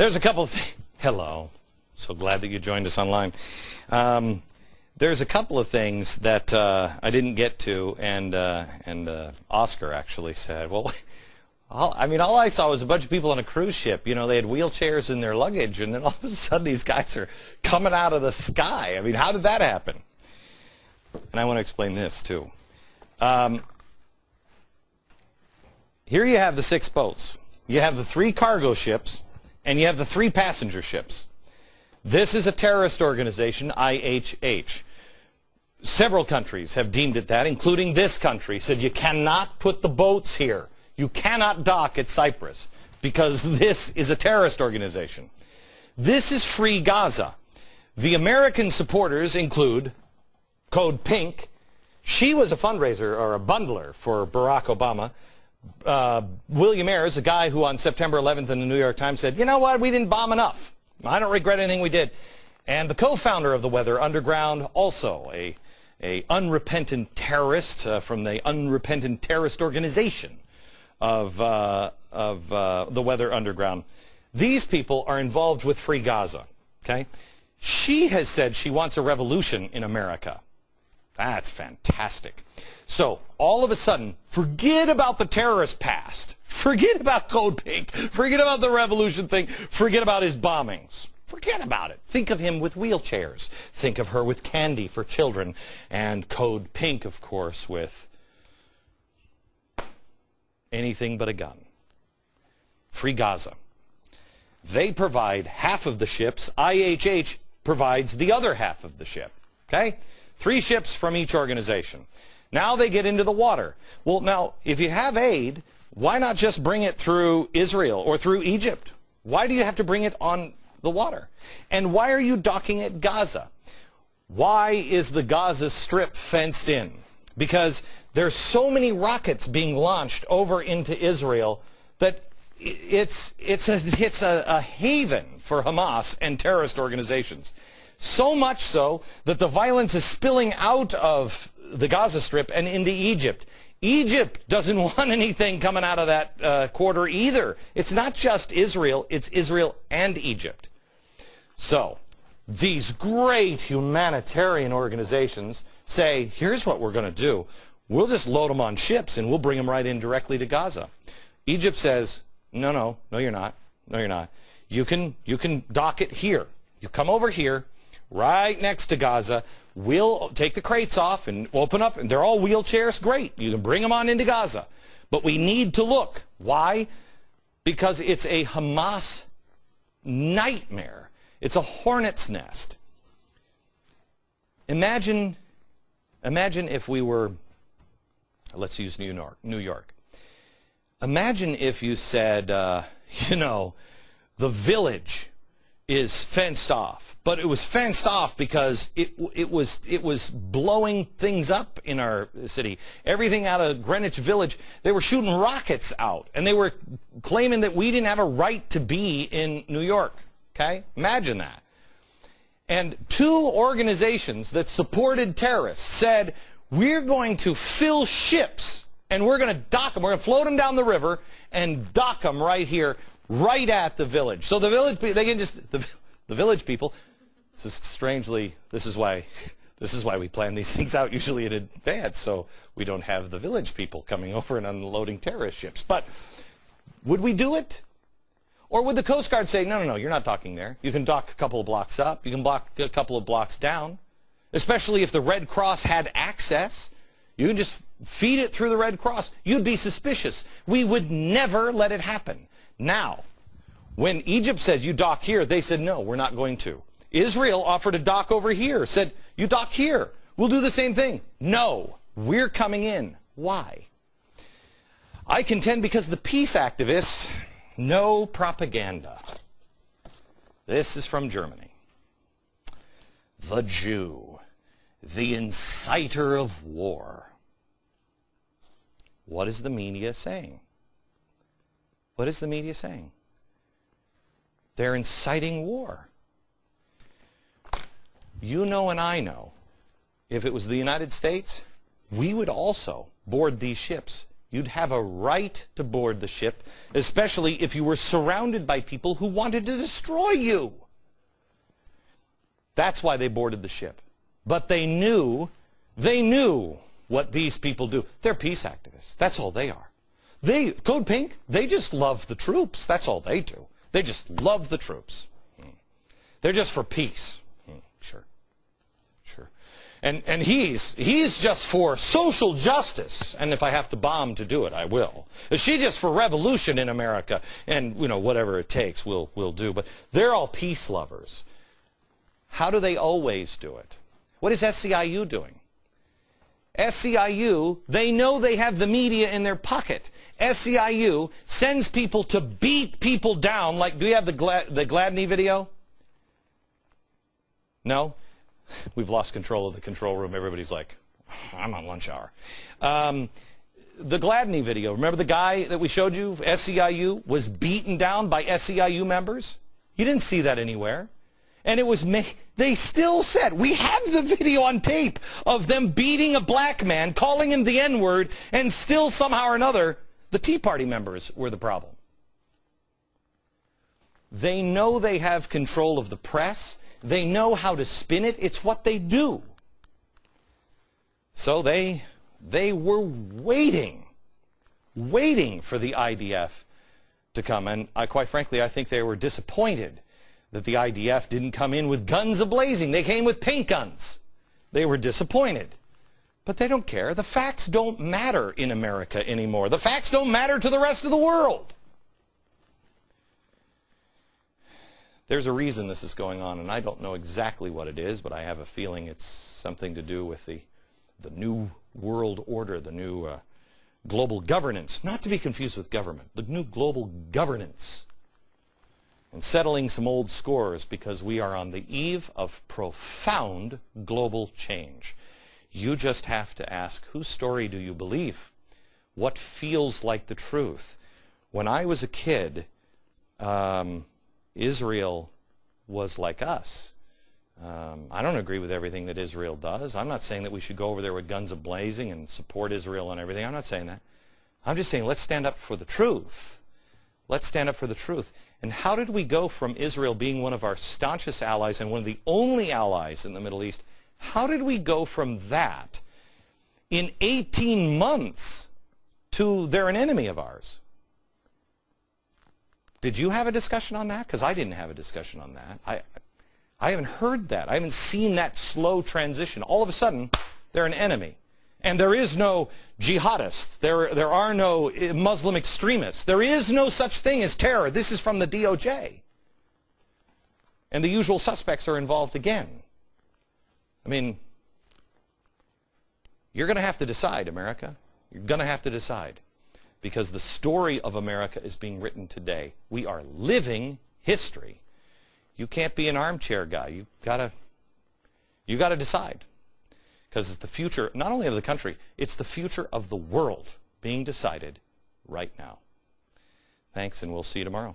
There's a couple of hello. So glad that you joined us online. There's a couple of things that I didn't get to, and Oscar actually said, well, all I saw was a bunch of people on a cruise ship. You know, they had wheelchairs in their luggage, and then all of a sudden these guys are coming out of the sky. I mean, how did that happen? And I want to explain this, too. Here you have the 6 boats. You have the 3 cargo ships, and you have the 3 passenger ships. This is a terrorist organization, IHH. Several countries have deemed it that, including this country, said you cannot put the boats here. You cannot dock at Cyprus because this is a terrorist organization. This is Free Gaza. The American supporters include Code Pink. She was a fundraiser or a bundler for Barack Obama. William Ayers, a guy who on September 11th in the New York Times said, you know what, we didn't bomb enough. I don't regret anything we did. And the co-founder of the Weather Underground, also a unrepentant terrorist from the Unrepentant Terrorist Organization of the Weather Underground. These people are involved with Free Gaza. Okay? She has said she wants a revolution in America. That's fantastic. So, all of a sudden, forget about the terrorist past. Forget about Code Pink. Forget about the revolution thing. Forget about his bombings. Forget about it. Think of him with wheelchairs. Think of her with candy for children. And Code Pink, of course, with anything but a gun. Free Gaza. They provide half of the ships. IHH provides the other half of the ship. Okay? 3 ships from each organization. Now they get into the water. Well, now, if you have aid, why not just bring it through Israel or through Egypt? Why do you have to bring it on the water? And why are you docking at Gaza? Why is the Gaza Strip fenced in? Because there's so many rockets being launched over into Israel that it's a haven for Hamas and terrorist organizations. So much so that the violence is spilling out of the Gaza Strip and into Egypt. Egypt doesn't want anything coming out of that quarter either. It's not just Israel, it's Israel and Egypt. So, these great humanitarian organizations say, here's what we're going to do. We'll just load them on ships and we'll bring them right in directly to Gaza. Egypt says, no, you're not. No, you're not. You can dock it here. You come over here, right next to Gaza. We'll take the crates off and open up, and they're all wheelchairs. Great. You can bring them on into Gaza. But we need to look. Why? Because it's a Hamas nightmare. It's a hornet's nest. Imagine if we were, let's use New York. Imagine if you said, the village is fenced off, but it was fenced off because it was blowing things up in our city. Everything out of Greenwich Village, they were shooting rockets out, and they were claiming that we didn't have a right to be in New York. Okay? Imagine that. And 2 organizations that supported terrorists said, we're going to fill ships, and we're going to dock them. We're going to float them down the river and dock them right here, right at the village. So the village, they can just, the village people, this is why we plan these things out usually in advance, so we don't have the village people coming over and unloading terrorist ships. But would we do it? Or would the Coast Guard say, no, you're not docking there. You can dock a couple of blocks up. You can dock a couple of blocks down. Especially if the Red Cross had access. You can just feed it through the Red Cross. You'd be suspicious. We would never let it happen. Now, when Egypt said, you dock here, they said, no, we're not going to. Israel offered a dock over here, said, you dock here. We'll do the same thing. No, we're coming in. Why? I contend because the peace activists, no propaganda. This is from Germany. The Jew, the inciter of war. What is the media saying? What is the media saying? They're inciting war. You know and I know, if it was the United States, we would also board these ships You'd have a right to board the ship, especially if you were surrounded by people who wanted to destroy you. That's why they boarded the ship. But they knew what these people do. They're peace activists. That's all they are. Code Pink, they just love the troops. That's all they do. They just love the troops. They're just for peace. Sure. And he's just for social justice. And if I have to bomb to do it, I will. Is she just for revolution in America? And, whatever it takes, we'll do. But they're all peace lovers. How do they always do it? What is SEIU doing? SEIU, they know they have the media in their pocket. SEIU sends people to beat people down. Like, do you have the Gladney video? No? We've lost control of the control room. Everybody's like, I'm on lunch hour. The Gladney video, remember the guy that we showed you, SEIU, was beaten down by SEIU members? You didn't see that anywhere. And it was, they still said, we have the video on tape of them beating a black man, calling him the N-word, and still somehow or another, the Tea Party members were the problem. They know they have control of the press. They know how to spin it. It's what they do. So they were waiting for the IDF to come. And quite frankly, I think they were disappointed that the IDF didn't come in with guns a-blazing. They came with paint guns. They were disappointed. But they don't care. The facts don't matter in America anymore. The facts don't matter to the rest of the world. There's a reason this is going on, and I don't know exactly what it is, but I have a feeling it's something to do with the new world order, the new global governance, not to be confused with government, the new global governance, and settling some old scores, because we are on the eve of profound global change. You just have to ask, whose story do you believe? What feels like the truth? When I was a kid, Israel was like us. I don't agree with everything that Israel does. I'm not saying that we should go over there with guns a-blazing and support Israel and everything. I'm not saying that. I'm just saying let's stand up for the truth. Let's stand up for the truth. And how did we go from Israel being one of our staunchest allies and one of the only allies in the Middle East, how did we go from that in 18 months to they're an enemy of ours? Did you have a discussion on that? Because I didn't have a discussion on that. I haven't heard that. I haven't seen that slow transition. All of a sudden, they're an enemy. And there is no jihadists. There are no Muslim extremists. There is no such thing as terror. This is from the DOJ. And the usual suspects are involved again. I mean, you're going to have to decide, America. You're going to have to decide. Because the story of America is being written today. We are living history. You can't be an armchair guy. You gotta decide. Because it's the future, not only of the country, it's the future of the world being decided right now. Thanks, and we'll see you tomorrow.